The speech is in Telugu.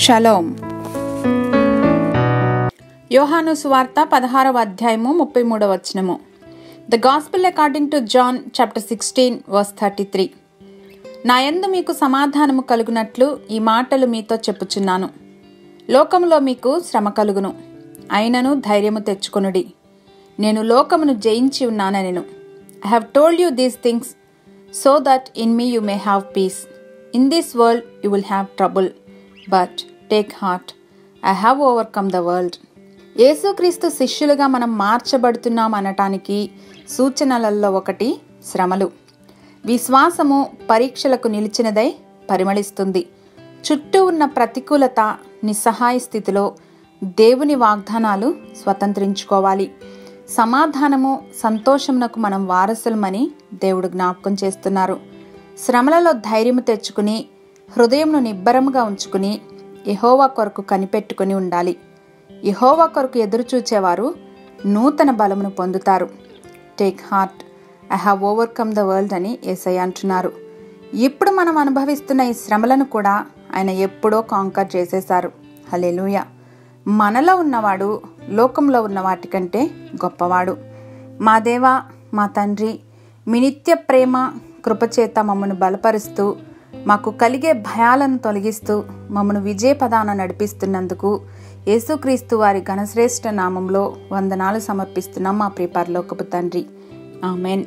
షలోం. యోహాను సువార్త 16వ అధ్యాయము 33వ వచనము. The gospel according to John chapter 16 verse 33. నా యందు మీకు సమాధానము కలుగునట్లు ఈ మాటలు మీతో చెప్పుచున్నాను. లోకములో మీకు శ్రమ కలుగును, అయినను ధైర్యము తెచ్చుకొనుడి, నేను లోకమును జయించి ఉన్నానెను. I have told you these things so that in me you may have peace. In this world you will have trouble, but take heart, I have overcome the world. యేసుక్రీస్తు శిష్యులుగా మనం మార్చబడుతున్నాం అనటానికి సూచనలలో ఒకటి శ్రమలు. విశ్వాసము పరీక్షలకు నిలిచినదై పరిమళిస్తుంది. చుట్టూ ఉన్న ప్రతికూలత, నిస్సహాయ స్థితిలో దేవుని వాగ్దానాలు స్వతంత్రించుకోవాలి. సమాధానము, సంతోషమునకు మనం వారసులమని దేవుడు జ్ఞాపకం చేస్తున్నారు. శ్రమలలో ధైర్యము తెచ్చుకుని, హృదయంను నిబ్బరముగా ఉంచుకుని యెహోవా కొరకు కనిపెట్టుకుని ఉండాలి. యెహోవా కొరకు ఎదురుచూచేవారు నూతన బలమును పొందుతారు. Take heart, I have overcome the world అని యేసయ్య అంటున్నారు. ఇప్పుడు మనం అనుభవిస్తున్న ఈ శ్రమలను కూడా ఆయన ఎప్పుడో కాంకర్ చేసేశారు. హల్లెలూయా. మనలో ఉన్నవాడు లోకంలో ఉన్న వాటికంటే గొప్పవాడు. మా దేవా, మా తండ్రి, మీ నిత్య ప్రేమ కృపచేత మమ్మను బలపరుస్తూ, మాకు కలిగే భయాలను తొలగిస్తూ మమ్మను విజయపదాన నడిపిస్తున్నందుకు యేసుక్రీస్తు వారి ఘనశ్రేష్ఠ నామంలో వందనాలు సమర్పిస్తున్నాం మా ప్రియ పరలోకపు తండ్రి. ఆమెన్.